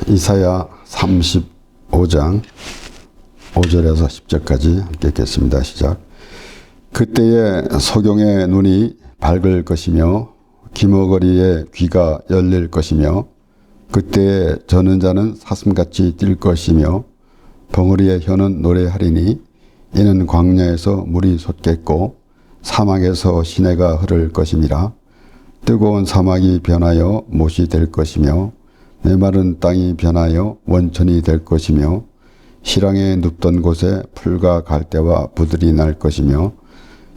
이사야 35장 5절에서 10절까지 함께 읽겠습니다. 시작. 그때에 소경의 눈이 밝을 것이며 기머거리의 귀가 열릴 것이며 그때에 저는 자는 사슴같이 뛸 것이며 벙어리의 혀는 노래하리니 이는 광야에서 물이 솟겠고 사막에서 시내가 흐를 것임이라. 뜨거운 사막이 변하여 못이 될 것이며 메마른 땅이 변하여 원천이 될 것이며 실황에 눕던 곳에 풀과 갈대와 부들이 날 것이며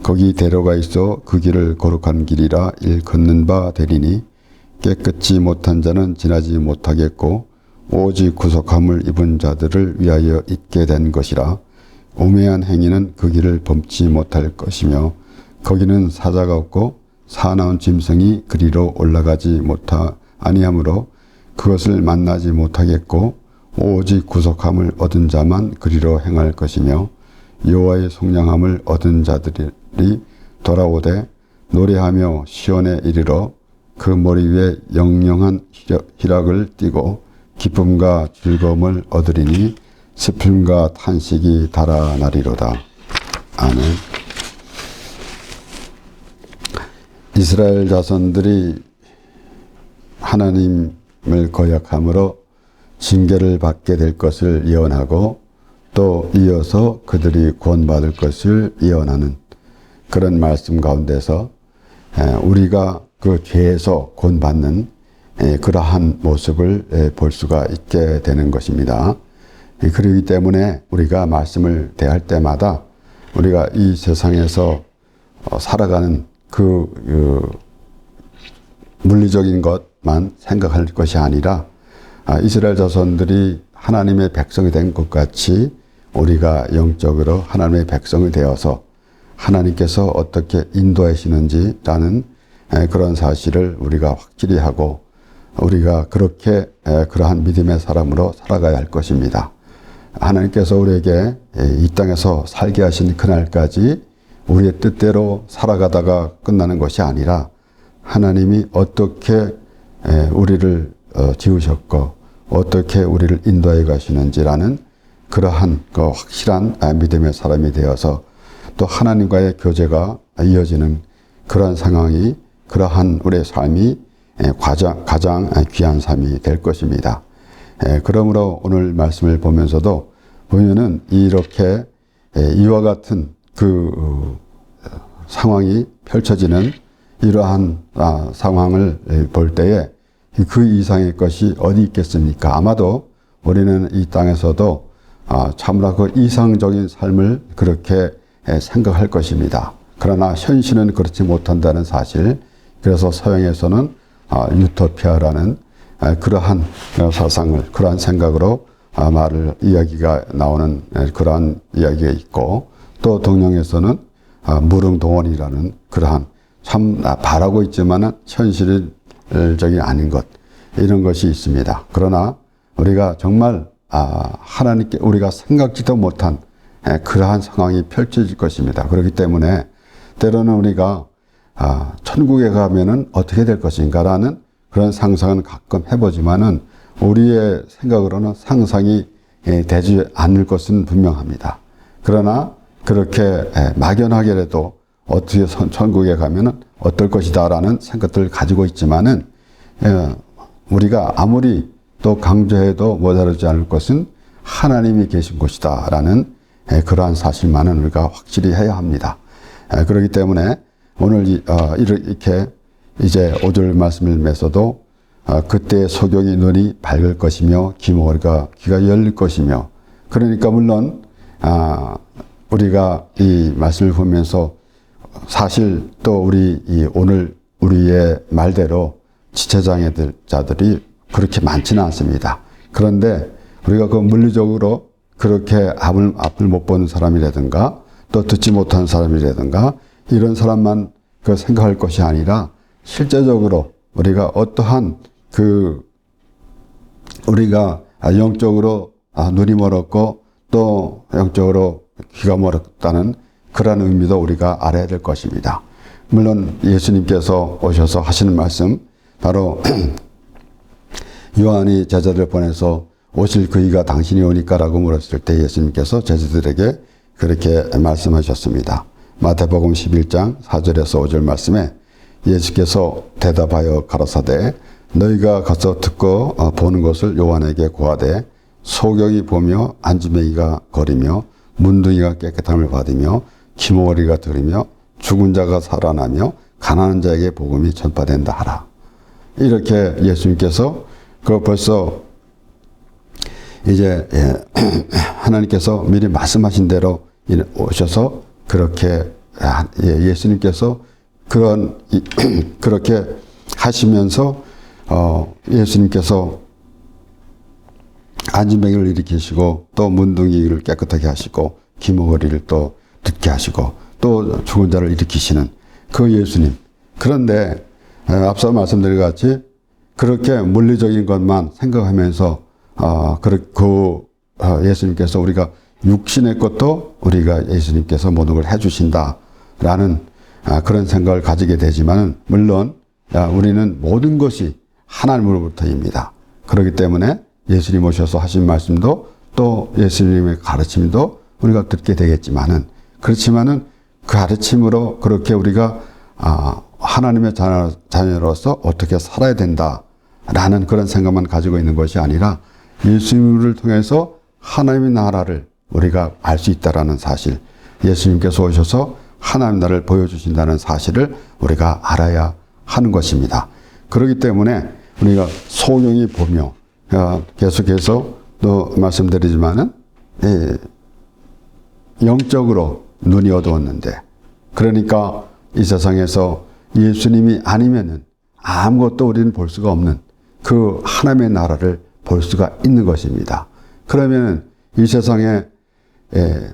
거기 대로가 있어 그 길을 거룩한 길이라 일컫는 바 되리니 깨끗이 못한 자는 지나지 못하겠고 오직 구속함을 입은 자들을 위하여 있게 된 것이라. 오매한 행위는 그 길을 범치 못할 것이며 거기는 사자가 없고 사나운 짐승이 그리로 올라가지 아니하므로 그것을 만나지 못하겠고 오직 구속함을 얻은 자만 그리로 행할 것이며 여호와의 속량함을 얻은 자들이 돌아오되 노래하며 시온에 이르러 그 머리 위에 영영한 희락을 띠고 기쁨과 즐거움을 얻으리니 슬픔과 탄식이 달아나리로다. 아멘. 이스라엘 자손들이 하나님을 거역함으로 징계를 받게 될 것을 예언하고 또 이어서 그들이 구원받을 것을 예언하는 그런 말씀 가운데서 우리가 그 죄에서 구원받는 그러한 모습을 볼 수가 있게 되는 것입니다. 그렇기 때문에 우리가 말씀을 대할 때마다 우리가 이 세상에서 살아가는 그 물리적인 것만 생각할 것이 아니라 이스라엘 자손들이 하나님의 백성이 된 것 같이 우리가 영적으로 하나님의 백성이 되어서 하나님께서 어떻게 인도하시는지라는 그런 사실을 우리가 확실히 하고 우리가 그렇게 그러한 믿음의 사람으로 살아가야 할 것입니다. 하나님께서 우리에게 이 땅에서 살게 하신 그날까지 우리의 뜻대로 살아가다가 끝나는 것이 아니라 하나님이 어떻게 우리를 지으셨고 어떻게 우리를 인도해 가시는지라는 그러한 그 확실한 믿음의 사람이 되어서 또 하나님과의 교제가 이어지는 그러한 상황이 그러한 우리의 삶이 가장 귀한 삶이 될 것입니다. 그러므로 오늘 말씀을 보면서도 보면은 이렇게 이와 같은 그 상황이 펼쳐지는 이러한 상황을 볼 때에 그 이상의 것이 어디 있겠습니까? 아마도 우리는 이 땅에서도 참으로 그 이상적인 삶을 그렇게 생각할 것입니다. 그러나 현실은 그렇지 못한다는 사실. 그래서 서양에서는 유토피아라는 그러한 사상을 그러한 생각으로 이야기가 나오는 그러한 이야기가 있고 또 동양에서는 무릉동원이라는 그러한 참 바라고 있지만은 현실적이 아닌 것 이런 것이 있습니다. 그러나 우리가 정말 하나님께 우리가 생각지도 못한 그러한 상황이 펼쳐질 것입니다. 그렇기 때문에 때로는 우리가 천국에 가면은 어떻게 될 것인가라는 그런 상상은 가끔 해보지만은 우리의 생각으로는 상상이 되지 않을 것은 분명합니다. 그러나 그렇게 막연하게라도 어떻게 천국에 가면은 어떨 것이다라는 생각들을 가지고 있지만은 우리가 아무리 또 강조해도 모자르지 않을 것은 하나님이 계신 곳이다라는 그러한 사실만은 우리가 확실히 해야 합니다. 그렇기 때문에 오늘 이렇게 이제 5절 말씀을 맺어도 그때 소경의 눈이 밝을 것이며 기머리가 귀가 열릴 것이며 그러니까 물론 우리가 이 말씀을 보면서 사실 또 오늘 우리의 말대로 지체장애자들이 그렇게 많지는 않습니다. 그런데 우리가 그 물리적으로 그렇게 앞을 못 보는 사람이라든가 또 듣지 못한 사람이라든가 이런 사람만 그 생각할 것이 아니라 실제적으로 우리가 어떠한 우리가 영적으로 눈이 멀었고 또 영적으로 귀가 멀었다는 그런 의미도 우리가 알아야 될 것입니다. 물론 예수님께서 오셔서 하시는 말씀 바로 요한이 제자들 보내서 오실 그이가 당신이 오니까라고 물었을 때 예수님께서 제자들에게 그렇게 말씀하셨습니다. 마태복음 11장 4절에서 5절 말씀에 예수께서 대답하여 가라사대 너희가 가서 듣고 보는 것을 요한에게 고하되 소경이 보며 안지매기가 거리며 문둥이가 깨끗함을 받으며 기모리가 들으며 죽은 자가 살아나며 가난한 자에게 복음이 전파된다 하라. 이렇게 예수님께서 그 벌써 이제 하나님께서 미리 말씀하신 대로 오셔서 그렇게 예수님께서 그렇게 하시면서 예수님께서 안진뱅이를 일으키시고 또 문둥이를 깨끗하게 하시고 기모거리를 또 듣게 하시고 또 죽은 자를 일으키시는 그 예수님. 그런데 앞서 말씀드린 것 같이 그렇게 물리적인 것만 생각하면서 예수님께서 우리가 육신의 것도 우리가 예수님께서 모든 걸 해주신다라는 그런 생각을 가지게 되지만 물론 우리는 모든 것이 하나님으로부터입니다. 그렇기 때문에 예수님 오셔서 하신 말씀도 또 예수님의 가르침도 우리가 듣게 되겠지만은 그렇지만은 그 가르침으로 그렇게 우리가 하나님의 자녀로서 어떻게 살아야 된다라는 그런 생각만 가지고 있는 것이 아니라 예수님을 통해서 하나님의 나라를 우리가 알 수 있다라는 사실, 예수님께서 오셔서 하나님 나라를 보여주신다는 사실을 우리가 알아야 하는 것입니다. 그렇기 때문에 우리가 소경이 보며 계속해서 또 말씀드리지만은 영적으로 눈이 어두웠는데 그러니까 이 세상에서 예수님이 아니면은 아무것도 우리는 볼 수가 없는 그 하나님의 나라를 볼 수가 있는 것입니다. 그러면 이 세상에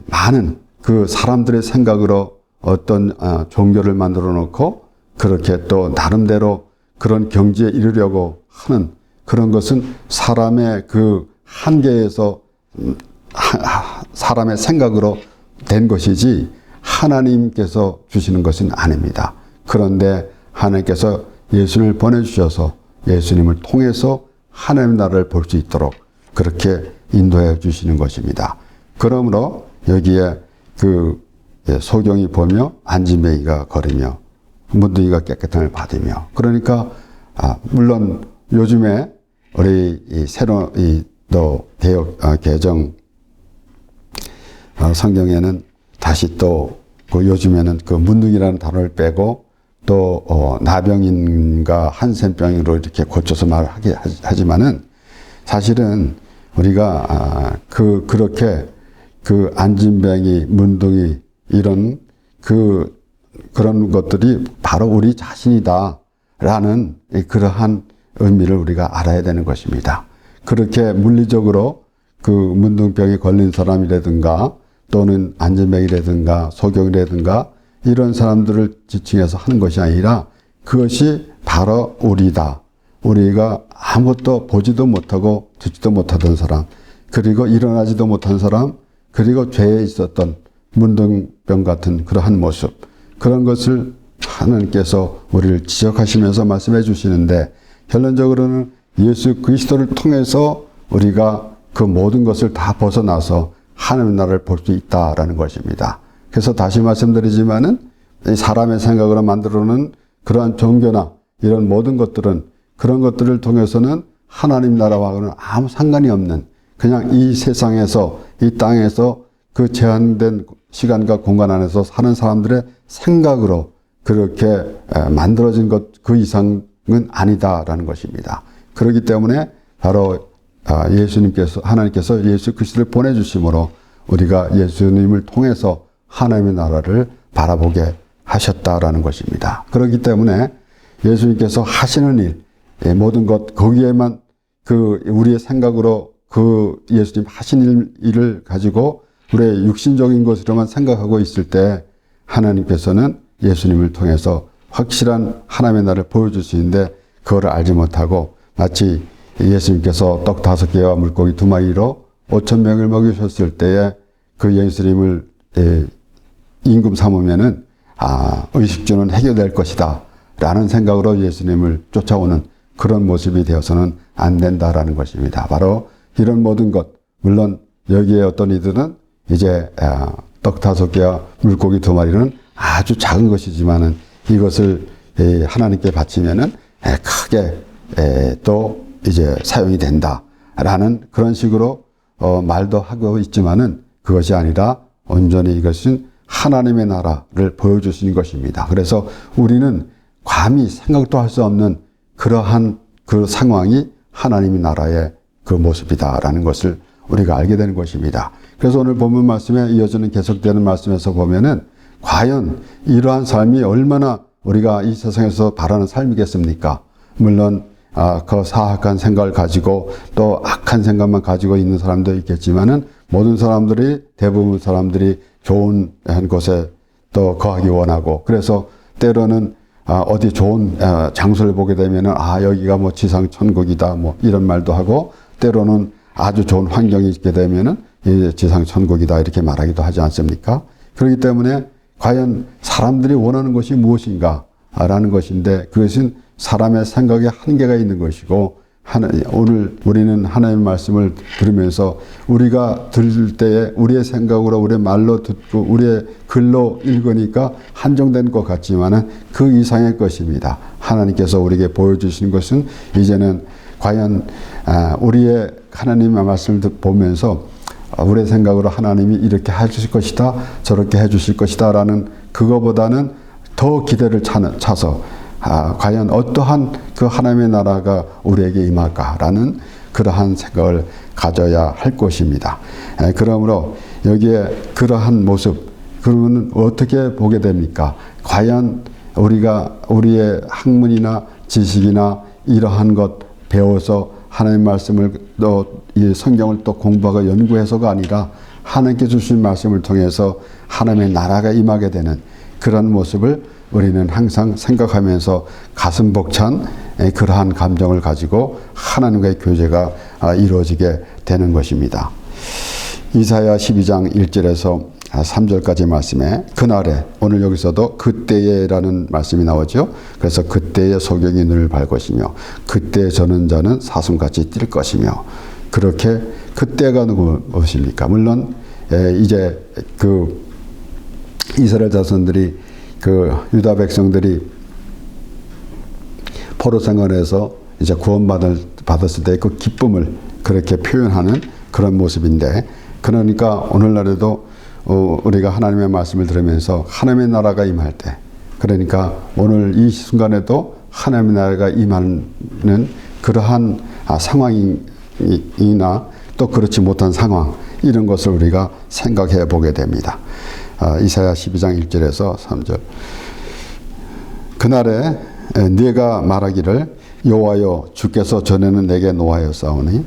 많은 그 사람들의 생각으로 어떤 종교를 만들어 놓고 그렇게 또 나름대로 그런 경지에 이르려고 하는 그런 것은 사람의 그 한계에서 사람의 생각으로 된 것이지 하나님께서 주시는 것은 아닙니다. 그런데 하나님께서 예수님을 보내주셔서 예수님을 통해서 하나님의 나라를 볼 수 있도록 그렇게 인도해 주시는 것입니다. 그러므로 여기에 그 소경이 보며 안진뱅이가 거리며 문둥이가 깨끗함을 받으며 그러니까 물론 요즘에 우리 새로 또 개정 성경에는 다시 또 그 요즘에는 그 문둥이라는 단어를 빼고 또 나병인과 한센병으로 이렇게 고쳐서 말하게 하지만은 사실은 우리가 그렇게 그 안진뱅이, 문둥이 이런 그런 것들이 바로 우리 자신이다라는 그러한 의미를 우리가 알아야 되는 것입니다. 그렇게 물리적으로 그 문둥병에 걸린 사람이라든가 또는 안진뱅이라든가 소경이라든가 이런 사람들을 지칭해서 하는 것이 아니라 그것이 바로 우리다. 우리가 아무것도 보지도 못하고 듣지도 못하던 사람, 그리고 일어나지도 못한 사람, 그리고 죄에 있었던 문둥병 같은 그러한 모습, 그런 것을 하나님께서 우리를 지적하시면서 말씀해 주시는데 결론적으로는 예수 그리스도를 통해서 우리가 그 모든 것을 다 벗어나서 하나님의 나라를 볼 수 있다라는 것입니다. 그래서 다시 말씀드리지만은 사람의 생각으로 만들어놓은 그러한 종교나 이런 모든 것들은 그런 것들을 통해서는 하나님 나라와는 아무 상관이 없는 그냥 이 세상에서 이 땅에서 그 제한된 시간과 공간 안에서 사는 사람들의 생각으로 그렇게 만들어진 것 그 이상은 아니다라는 것입니다. 그렇기 때문에 바로 하나님께서 예수 그리스도를 보내주심으로 우리가 예수님을 통해서 하나님의 나라를 바라보게 하셨다라는 것입니다. 그렇기 때문에 예수님께서 하시는 일, 모든 것 거기에만 그 우리의 생각으로 그 예수님 하신 일을 가지고 우리의 육신적인 것으로만 생각하고 있을 때 하나님께서는 예수님을 통해서 확실한 하나님의 나라를 보여주시는데 그거를 알지 못하고 마치 예수님께서 떡 5개와 물고기 2마리로 5,000명을 먹이셨을 때에 그 예수님을 임금 삼으면은 의식주는 해결될 것이다 라는 생각으로 예수님을 쫓아오는 그런 모습이 되어서는 안 된다라는 것입니다. 바로 이런 모든 것, 물론 여기에 어떤 이들은 이제 떡 5개와 물고기 2마리는 아주 작은 것이지만은 이것을 하나님께 바치면은 크게 또 이제 사용이 된다라는 그런 식으로 말도 하고 있지만은 그것이 아니라 온전히 이것은 하나님의 나라를 보여주시는 것입니다. 그래서 우리는 감히 생각도 할 수 없는 그러한 그 상황이 하나님의 나라의 그 모습이다라는 것을 우리가 알게 되는 것입니다. 그래서 오늘 본문 말씀에 이어지는 계속되는 말씀에서 보면은 과연 이러한 삶이 얼마나 우리가 이 세상에서 바라는 삶이겠습니까? 물론 그 사악한 생각을 가지고 또 악한 생각만 가지고 있는 사람도 있겠지만은 모든 사람들이 대부분 사람들이 좋은 곳에 또 거하기 원하고 그래서 때로는 어디 좋은 장소를 보게 되면은 여기가 뭐 지상 천국이다 뭐 이런 말도 하고 때로는 아주 좋은 환경이 있게 되면은 지상 천국이다 이렇게 말하기도 하지 않습니까? 그렇기 때문에 과연 사람들이 원하는 것이 무엇인가 라는 것인데 그것은 사람의 생각에 한계가 있는 것이고 오늘 우리는 하나님의 말씀을 들으면서 우리가 들을 때에 우리의 생각으로 우리의 말로 듣고 우리의 글로 읽으니까 한정된 것 같지만은 그 이상의 것입니다. 하나님께서 우리에게 보여주시는 것은 이제는 과연 우리의 하나님의 말씀을 보면서 우리의 생각으로 하나님이 이렇게 해주실 것이다 저렇게 해주실 것이다 라는 그거보다는 더 기대를 차서 과연 어떠한 그 하나님의 나라가 우리에게 임할까라는 그러한 생각을 가져야 할 것입니다. 그러므로 여기에 그러한 모습 그러면 어떻게 보게 됩니까? 과연 우리가 우리의 학문이나 지식이나 이러한 것 배워서 하나님의 말씀을 또 이 성경을 또 공부하고 연구해서가 아니라 하나님께 주신 말씀을 통해서 하나님의 나라가 임하게 되는 그런 모습을 우리는 항상 생각하면서 가슴 벅찬 그러한 감정을 가지고 하나님과의 교제가 이루어지게 되는 것입니다. 이사야 12장 1절에서 3절까지 말씀에 그날에 오늘 여기서도 그때에라는 말씀이 나오죠. 그래서 그때에 소경이 눈을 발 것이며 그때 저는 자는 사슴같이 뛸 것이며 그렇게 그때가 무엇입니까? 물론 이제 그 이스라엘 자손들이 그 유다 백성들이 포로 생활에서 이제 구원받았을 때 그 기쁨을 그렇게 표현하는 그런 모습인데 그러니까 오늘날에도 우리가 하나님의 말씀을 들으면서 하나님의 나라가 임할 때 그러니까 오늘 이 순간에도 하나님의 나라가 임하는 그러한 상황이나 또 그렇지 못한 상황 이런 것을 우리가 생각해 보게 됩니다. 이사야 12장 1절에서 3절 그날에 네가 말하기를 여호와여 주께서 전에는 내게 노하였사오니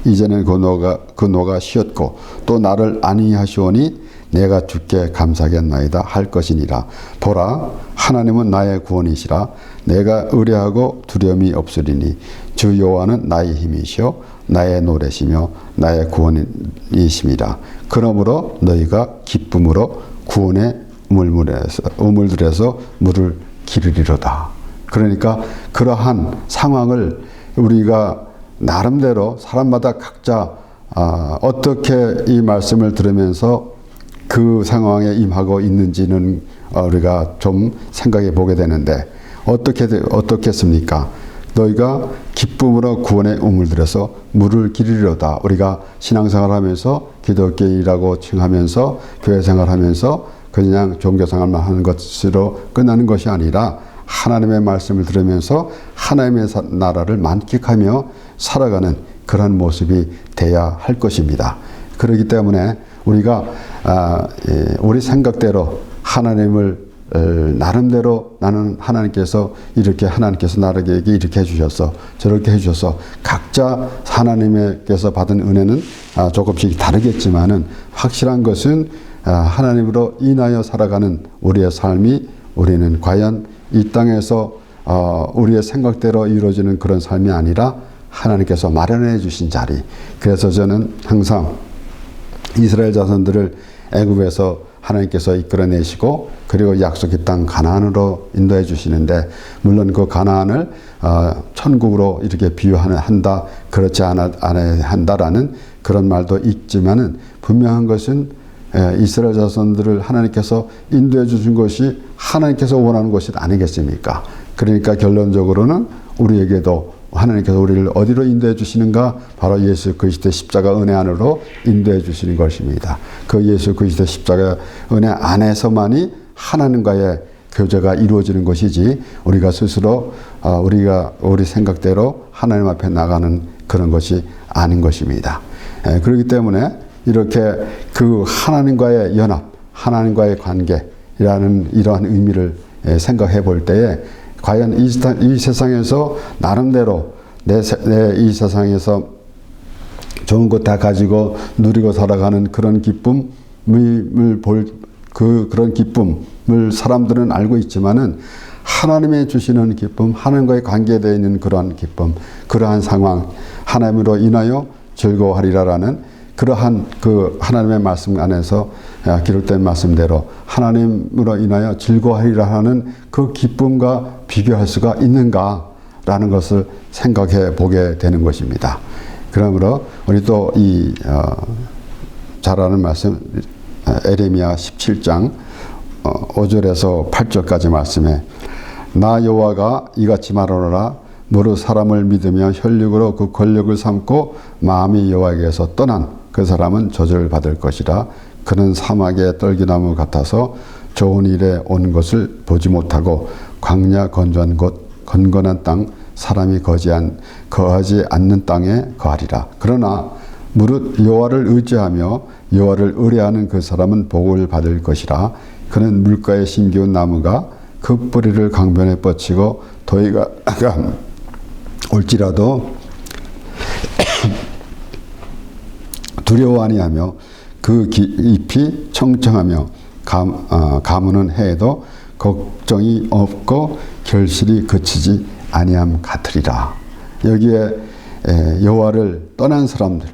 이제는 그 노가 쉬었고 또 나를 안위하시오니 내가 주께 감사하겠나이다 할 것이니라. 보라 하나님은 나의 구원이시라. 내가 의뢰하고 두려움이 없으리니 주 여호와는 나의 힘이시오 나의 노래시며 나의 구원이심이라. 그러므로 너희가 기쁨으로 구원의 우물들에서 물을 기르리로다. 그러니까 그러한 상황을 우리가 나름대로 사람마다 각자 어떻게 이 말씀을 들으면서 그 상황에 임하고 있는지는 우리가 좀 생각해 보게 되는데 어떻겠습니까? 너희가 기쁨으로 구원의 우물들에서 물을 기르리로다. 우리가 신앙생활하면서 기독교인이라고 칭하면서 교회생활하면서 그냥 종교생활만 하는 것으로 끝나는 것이 아니라 하나님의 말씀을 들으면서 하나님의 나라를 만끽하며 살아가는 그런 모습이 돼야 할 것입니다. 그렇기 때문에 우리가 우리 생각대로 하나님을 나름대로 나는 하나님께서 나에게 이렇게 해주셔서 저렇게 해주셔서 각자 하나님께서 받은 은혜는 조금씩 다르겠지만은 확실한 것은 하나님으로 인하여 살아가는 우리의 삶이 우리는 과연 이 땅에서 우리의 생각대로 이루어지는 그런 삶이 아니라 하나님께서 마련해 주신 자리. 그래서 저는 항상 이스라엘 자손들을 애굽에서 하나님께서 이끌어내시고 그리고 약속의 땅 가나안으로 인도해 주시는데, 물론 그 가나안을 천국으로 이렇게 비유한다, 그렇지 않아야 한다라는 그런 말도 있지만은, 분명한 것은 이스라엘 자손들을 하나님께서 인도해 주신 것이 하나님께서 원하는 것이 아니겠습니까? 그러니까 결론적으로는 우리에게도 하나님께서 우리를 어디로 인도해 주시는가? 바로 예수 그리스도의 십자가 은혜 안으로 인도해 주시는 것입니다. 그 예수 그리스도의 십자가 은혜 안에서만이 하나님과의 교제가 이루어지는 것이지, 우리가 스스로 우리 생각대로 하나님 앞에 나가는 그런 것이 아닌 것입니다. 그렇기 때문에 이렇게 그 하나님과의 연합, 하나님과의 관계라는 이러한 의미를 생각해 볼 때에, 과연 이 세상에서 나름대로 내 이 세상에서 좋은 것 다 가지고 누리고 살아가는 그런 기쁨을 그런 기쁨을 사람들은 알고 있지만은, 하나님의 주시는 기쁨, 하나님과의 관계되어 있는 그러한 기쁨, 그러한 상황, 하나님으로 인하여 즐거워하리라라는 그러한 그 하나님의 말씀 안에서 기록된 말씀대로 하나님으로 인하여 즐거워하리라 하는 그 기쁨과 비교할 수가 있는가라는 것을 생각해 보게 되는 것입니다. 그러므로 우리 또 이 잘 아는 말씀, 에레미야 17장 5절에서 8절까지 말씀에, 나 여호와가 이같이 말하노라. 무릇 사람을 믿으며 혈육으로 그 권력을 삼고 마음이 여호와에게서 떠난 그 사람은 저주를 받을 것이라. 그는 사막의 떨기나무 같아서 좋은 일에 온 것을 보지 못하고 광야 건조한 곳 건건한 땅 사람이 거하지 않는 땅에 거하리라. 그러나 무릇 여호와를 의지하며 여호와를 의뢰하는 그 사람은 복을 받을 것이라. 그는 물가에 심기운 나무가 그 뿌리를 강변에 뻗치고 더위가 올지라도 두려워 아니하며 그 잎이 청청하며 가무는 해에도 걱정이 없고 결실이 그치지 아니함 같으리라. 여기에 여호와를 떠난 사람들,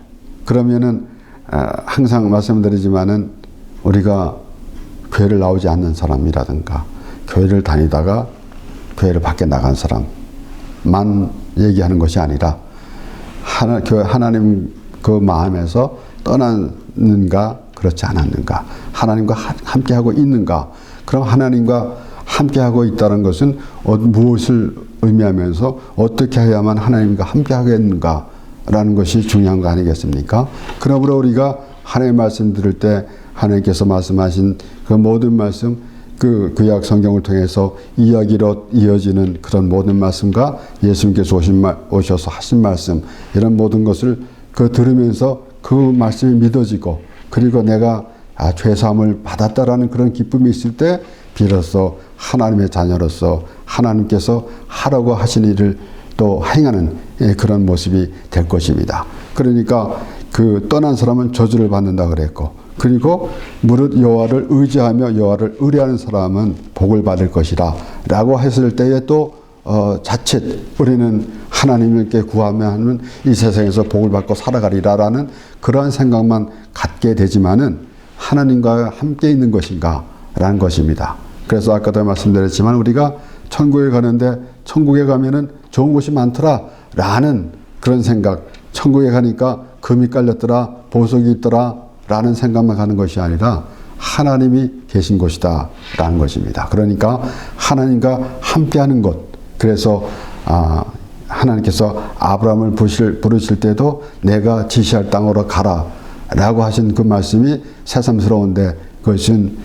그러면은 항상 말씀드리지만은 우리가 교회를 나오지 않는 사람이라든가 교회를 다니다가 교회를 밖에 나간 사람만 얘기하는 것이 아니라 하나님 그 마음에서 떠났는가 그렇지 않았는가, 하나님과 함께하고 있는가. 그럼 하나님과 함께하고 있다는 것은 무엇을 의미하면서 어떻게 해야만 하나님과 함께하겠는가라는 것이 중요한 거 아니겠습니까? 그러므로 우리가 하나님의 말씀 들을 때 하나님께서 말씀하신 그 모든 말씀, 그 구약 성경을 통해서 이야기로 이어지는 그런 모든 말씀과 예수님께서 오셔서 하신 말씀, 이런 모든 것을 들으면서 그 말씀이 믿어지고, 그리고 내가 죄사함을 받았다라는 그런 기쁨이 있을 때 비로소 하나님의 자녀로서 하나님께서 하라고 하신 일을 또 행하는 그런 모습이 될 것입니다. 그러니까 그 떠난 사람은 저주를 받는다 그랬고, 그리고 무릇 여호와를 의지하며 여호와를 의뢰하는 사람은 복을 받을 것이라 라고 했을 때에 또 자칫 우리는 하나님께 구하면 이 세상에서 복을 받고 살아가리라라는 그러한 생각만 갖게 되지만은 하나님과 함께 있는 것인가 라는 것입니다. 그래서 아까도 말씀드렸지만 우리가 천국에 가는데 천국에 가면은 좋은 곳이 많더라 라는 그런 생각, 천국에 가니까 금이 깔렸더라, 보석이 있더라 라는 생각만 가는 것이 아니라 하나님이 계신 곳이다 라는 것입니다. 그러니까 하나님과 함께하는 곳, 그래서 하나님께서 아브라함을 부르실 때도 내가 지시할 땅으로 가라 라고 하신 그 말씀이 새삼스러운데, 그것은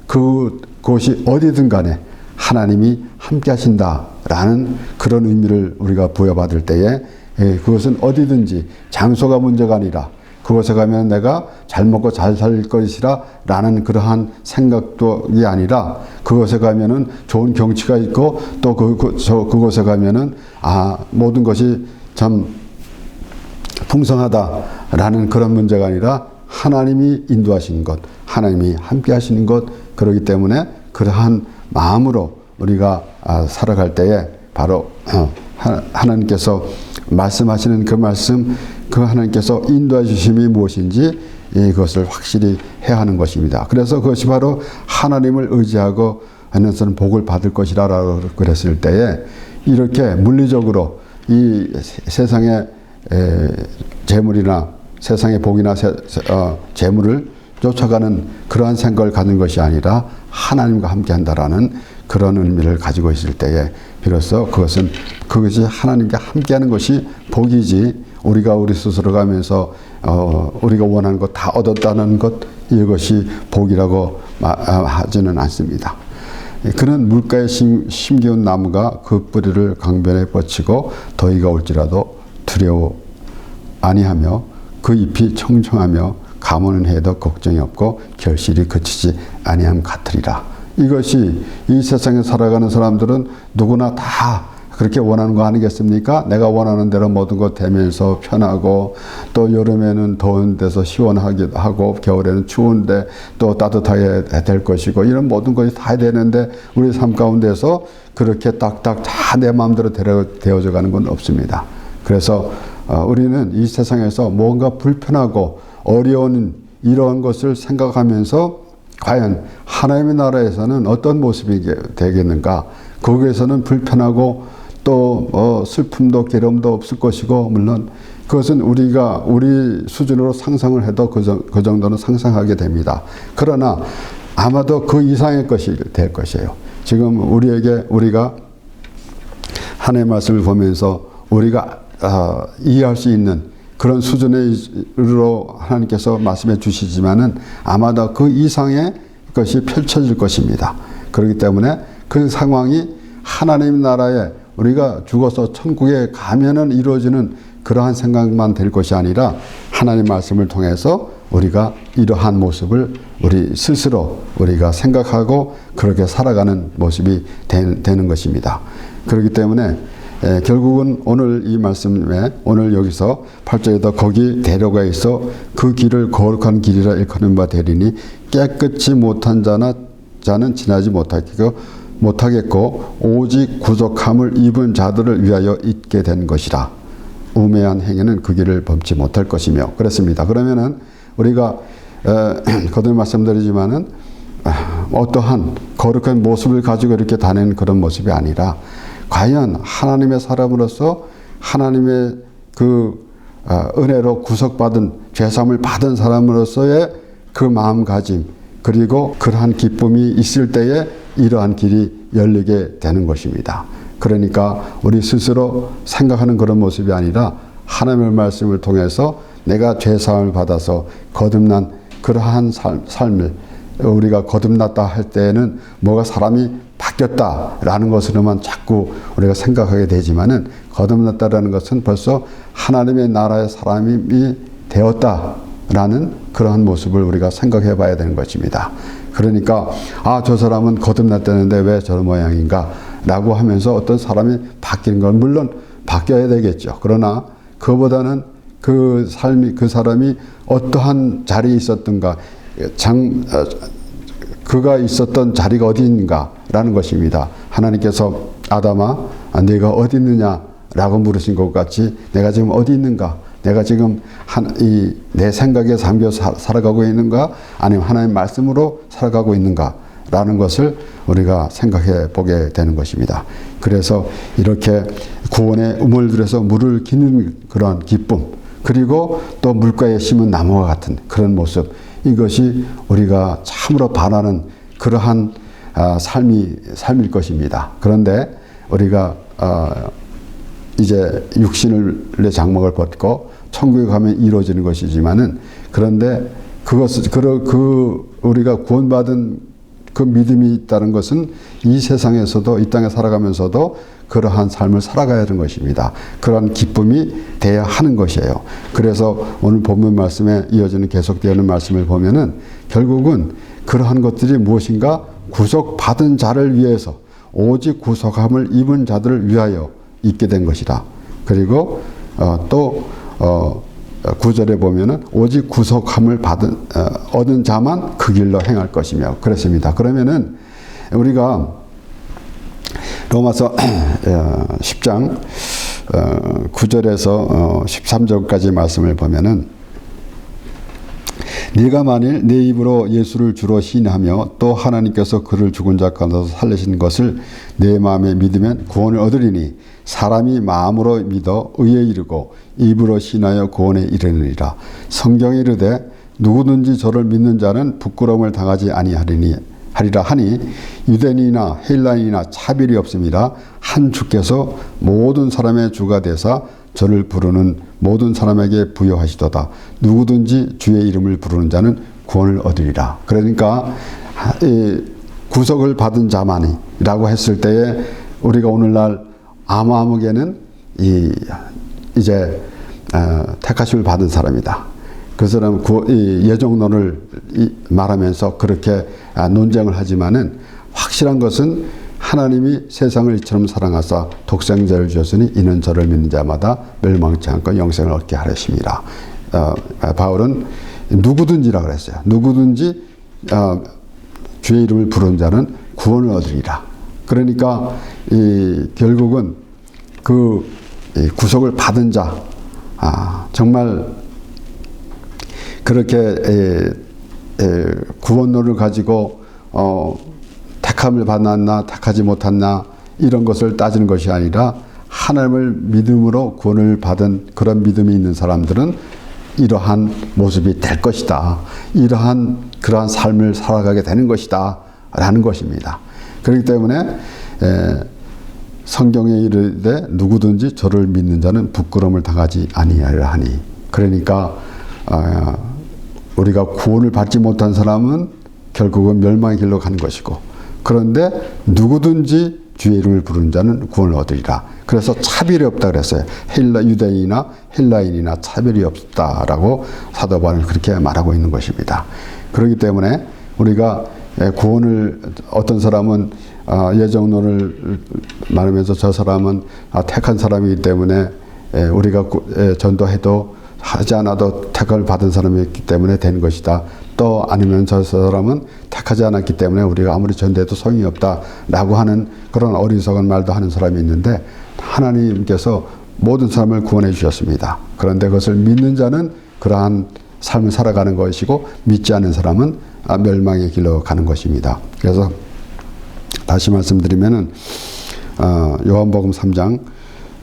그곳이 어디든 간에 하나님이 함께 하신다라는 그런 의미를 우리가 부여받을 때에 그것은 어디든지 장소가 문제가 아니라 그곳에 가면 내가 잘 먹고 잘 살 것이라 라는 그러한 생각이 아니라 그곳에 가면은 좋은 경치가 있고 또 그곳에 가면은 모든 것이 참 풍성하다라는 그런 문제가 아니라 하나님이 인도하시는 것, 하나님이 함께 하시는 것, 그렇기 때문에 그러한 마음으로 우리가 살아갈 때에 바로 하나님께서 말씀하시는 그 말씀, 그 하나님께서 인도해 주심이 무엇인지 이것을 확실히 해야 하는 것입니다. 그래서 그것이 바로 하나님을 의지하고 하는 것은 복을 받을 것이라고 그랬을 때에 이렇게 물리적으로 이 세상의 재물이나 세상의 복이나 재물을 쫓아가는 그러한 생각을 갖는 것이 아니라 하나님과 함께 한다라는 그런 의미를 가지고 있을 때에 비로소 그것이 하나님과 함께하는 것이 복이지, 우리가 우리 스스로 가면서 우리가 원하는 것 다 얻었다는 것, 이것이 복이라고 하지는 않습니다. 그는 물가에 심기운 나무가 그 뿌리를 강변에 뻗치고 더위가 올지라도 두려워 아니하며 그 잎이 청청하며 가무는 해도 걱정이 없고 결실이 그치지 아니함 같으리라. 이것이 이 세상에 살아가는 사람들은 누구나 다 그렇게 원하는 거 아니겠습니까? 내가 원하는 대로 모든 것 되면서 편하고, 또 여름에는 더운 데서 시원하기도 하고, 겨울에는 추운데 또 따뜻하게 될 것이고, 이런 모든 것이 다 되는데 우리 삶 가운데서 그렇게 딱딱 다 내 마음대로 되어져 가는 건 없습니다. 그래서 우리는 이 세상에서 뭔가 불편하고 어려운 이러한 것을 생각하면서 과연 하나님의 나라에서는 어떤 모습이 되겠는가? 거기에서는 불편하고 또 슬픔도 괴로움도 없을 것이고, 물론 그것은 우리가 우리 수준으로 상상을 해도 그 정도는 상상하게 됩니다. 그러나 아마도 그 이상의 것이 될 것이에요. 지금 우리가 하나님의 말씀을 보면서 우리가 이해할 수 있는 그런 수준으로 하나님께서 말씀해 주시지만은 아마도 그 이상의 것이 펼쳐질 것입니다. 그렇기 때문에 그 상황이 하나님 나라에 우리가 죽어서 천국에 가면은 이루어지는 그러한 생각만 될 것이 아니라 하나님 말씀을 통해서 우리가 이러한 모습을 우리 스스로 우리가 생각하고 그렇게 살아가는 모습이 되는 것입니다. 그렇기 때문에 결국은 오늘 이 말씀에 오늘 여기서 8절에도 거기 대로가 있어 그 길을 거룩한 길이라 일컫는 바 되리니 깨끗이 못한 자는 지나지 못하겠고 오직 구속함을 입은 자들을 위하여 있게 된 것이라. 우매한 행위는 그 길을 범치 못할 것이며. 그렇습니다. 그러면은 우리가 거듭 말씀드리지만은 어떠한 거룩한 모습을 가지고 이렇게 다니는 그런 모습이 아니라 과연 하나님의 사람으로서 하나님의 그 은혜로 구속받은 죄사함을 받은 사람으로서의 그 마음가짐, 그리고 그러한 기쁨이 있을 때에 이러한 길이 열리게 되는 것입니다. 그러니까 우리 스스로 생각하는 그런 모습이 아니라 하나님의 말씀을 통해서 내가 죄사함을 받아서 거듭난 그러한 삶을, 우리가 거듭났다 할 때에는 뭐가 사람이 바뀌었다라는 것으로만 자꾸 우리가 생각하게 되지만은, 거듭났다라는 것은 벌써 하나님의 나라의 사람이 되었다라는 그러한 모습을 우리가 생각해 봐야 되는 것입니다. 그러니까 저 사람은 거듭났다는데 왜 저런 모양인가 라고 하면서 어떤 사람이 바뀌는 건 물론 바뀌어야 되겠죠. 그러나 그보다는 그 사람이 어떠한 자리에 있었던가, 그가 있었던 자리가 어디인가라는 것입니다. 하나님께서 아담아, 네가 어디 있느냐라고 물으신 것 같이 내가 지금 어디 있는가? 내가 지금 내 생각에 잠겨 살아가고 있는가? 아니면 하나님의 말씀으로 살아가고 있는가? 라는 것을 우리가 생각해 보게 되는 것입니다. 그래서 이렇게 구원의 우물들에서 물을 기는 그러한 기쁨, 그리고 또 물가에 심은 나무와 같은 그런 모습, 이것이 우리가 참으로 바라는 그러한 삶일 것입니다. 그런데 우리가 이제 육신의 장막을 벗고 천국에 가면 이루어지는 것이지만은, 그런데 우리가 구원받은 그 믿음이 있다는 것은 이 세상에서도, 이 땅에 살아가면서도 그러한 삶을 살아가야 하는 것입니다. 그러한 기쁨이 돼야 하는 것이에요. 그래서 오늘 본문 말씀에 이어지는 계속되는 말씀을 보면은 결국은 그러한 것들이 무엇인가? 구속받은 자를 위해서, 오직 구속함을 입은 자들을 위하여 있게 된 것이다. 그리고 또 9절에 보면은 오직 구속함을 얻은 자만 그 길로 행할 것이며 그랬습니다. 그러면은 우리가 로마서 10장 9절에서 13절까지 말씀을 보면은 네가 만일 내 입으로 예수를 주로 시인하며 또 하나님께서 그를 죽은 자 가운데서 살리신 것을 내 마음에 믿으면 구원을 얻으리니 사람이 마음으로 믿어 의에 이르고 입으로 시인하여 구원에 이르느니라. 성경에 이르되 누구든지 저를 믿는 자는 부끄러움을 당하지 아니하리라 하니 유대인이나 헬라인이나 차별이 없습니다. 한 주께서 모든 사람의 주가 되사 저를 부르는 모든 사람에게 부여하시도다. 누구든지 주의 이름을 부르는 자는 구원을 얻으리라. 그러니까 구속을 받은 자만이라고 했을 때에 우리가 오늘날 아무에게는 이제 택하심을 받은 사람이다. 그 사람 예정론을 말하면서 그렇게 논쟁을 하지만은 확실한 것은 하나님이 세상을 이처럼 사랑하사 독생자를 주셨으니 이는 저를 믿는 자마다 멸망치 않고 영생을 얻게 하려심이라. 바울은 누구든지라 그랬어요. 누구든지 주의 이름을 부르는 자는 구원을 얻으리라. 그러니까 결국은 그 구속을 받은 자, 정말 그렇게 구원론을 가지고 택함을 받았나 택하지 못했나 이런 것을 따지는 것이 아니라 하나님을 믿음으로 구원을 받은 그런 믿음이 있는 사람들은 이러한 모습이 될 것이다. 그러한 삶을 살아가게 되는 것이다. 라는 것입니다. 그렇기 때문에 성경에 이르되 누구든지 저를 믿는 자는 부끄러움을 당하지 아니하리라 하니, 그러니까 우리가 구원을 받지 못한 사람은 결국은 멸망의 길로 가는 것이고, 그런데 누구든지 주의 이름을 부르는 자는 구원을 얻으리라. 그래서 차별이 없다 그랬어요. 유대인이나 헬라인이나 차별이 없다라고 사도 바울은 그렇게 말하고 있는 것입니다. 그렇기 때문에 우리가 구원을, 어떤 사람은 예정론을 말하면서 저 사람은 택한 사람이기 때문에 우리가 전도해도 하지 않아도 택을 받은 사람이기 때문에 된 것이다. 또 아니면 저 사람은 택하지 않았기 때문에 우리가 아무리 전도해도 소용이 없다라고 하는 그런 어리석은 말도 하는 사람이 있는데, 하나님께서 모든 사람을 구원해 주셨습니다. 그런데 그것을 믿는 자는 그러한 삶을 살아가는 것이고, 믿지 않는 사람은 멸망의 길로 가는 것입니다. 그래서 다시 말씀드리면은 요한복음 3장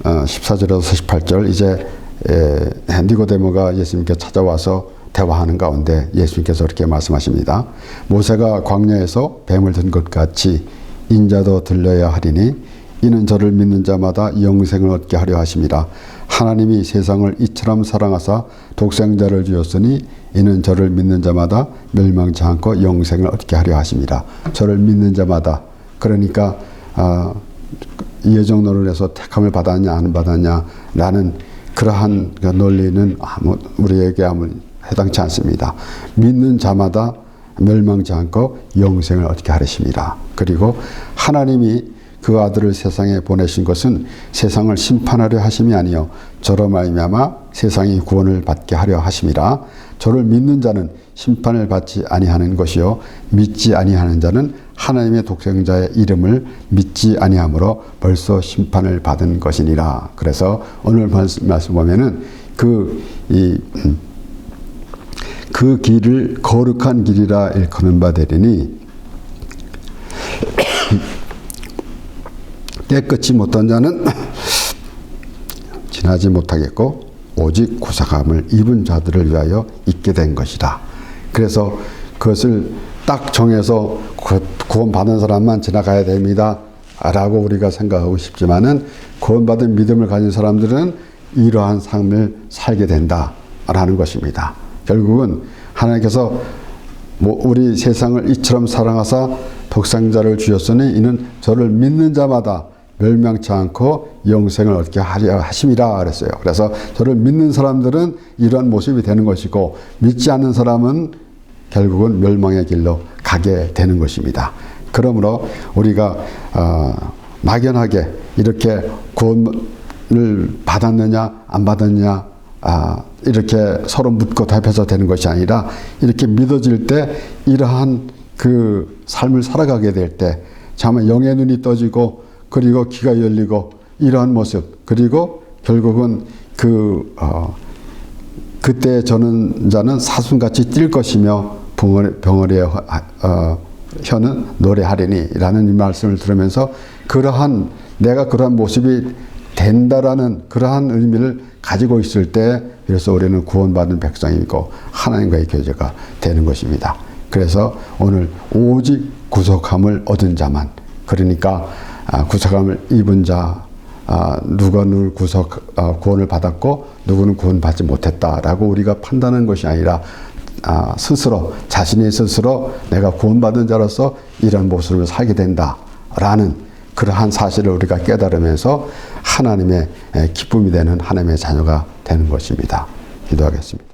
14절에서 18절, 이제 니고데모가 예수님께 찾아와서 대화하는 가운데 예수님께서 이렇게 말씀하십니다. 모세가 광야에서 뱀을 든 것 같이 인자도 들려야 하리니 이는 저를 믿는 자마다 영생을 얻게 하려 하심이라. 하나님이 세상을 이처럼 사랑하사 독생자를 주었으니 이는 저를 믿는 자마다 멸망치 않고 영생을 얻게 하려 하심이라. 저를 믿는 자마다, 그러니까 예정론을 해서 택함을 받았냐 안 받았냐 라는 그러한 논리는 우리에게 아무 해당치 않습니다. 믿는 자마다 멸망치 않고 영생을 얻게 하리심이라. 그리고 하나님이 그 아들을 세상에 보내신 것은 세상을 심판하려 하심이 아니요 저로 말미암아 세상이 구원을 받게 하려 하심이라. 저를 믿는 자는 심판을 받지 아니하는 것이요 믿지 아니하는 자는 하나님의 독생자의 이름을 믿지 아니하므로 벌써 심판을 받은 것이니라. 그래서 오늘 말씀 보면은 그 길을 거룩한 길이라 일컫는 바 되리니 깨끗이 못한 자는 지나지 못하겠고 오직 구속함을 입은 자들을 위하여 있게 된 것이다. 그래서 그것을 딱 정해서 구원받은 사람만 지나가야 됩니다 라고 우리가 생각하고 싶지만은, 구원받은 믿음을 가진 사람들은 이러한 삶을 살게 된다 라는 것입니다. 결국은 하나님께서 우리 세상을 이처럼 사랑하사 독생자를 주셨으니 이는 저를 믿는 자마다 멸망치 않고 영생을 얻게 하려 하심이라 그랬어요. 그래서 저를 믿는 사람들은 이러한 모습이 되는 것이고, 믿지 않는 사람은 결국은 멸망의 길로 가게 되는 것입니다. 그러므로 우리가 막연하게 이렇게 구원을 받았느냐 안 받았느냐 이렇게 서로 묻고 답해서 되는 것이 아니라, 이렇게 믿어질 때 이러한 그 삶을 살아가게 될 때 정말 영의 눈이 떠지고, 그리고 귀가 열리고, 이러한 모습, 그리고 결국은 그때 저는 자는 사슴같이 뛸 것이며 병어리의 혀는 노래하리니 라는 이 말씀을 들으면서 내가 그러한 모습이 된다라는 그러한 의미를 가지고 있을 때 그래서 우리는 구원받은 백성이고 하나님과의 교제가 되는 것입니다. 그래서 오늘 오직 구속함을 얻은 자만, 그러니까 구속함을 입은 자, 누구는 구원을 받았고 누구는 구원받지 못했다라고 우리가 판단하는 것이 아니라 자신이 스스로 내가 구원받은 자로서 이런 모습을 살게 된다라는 그러한 사실을 우리가 깨달으면서 하나님의 기쁨이 되는 하나님의 자녀가 되는 것입니다. 기도하겠습니다.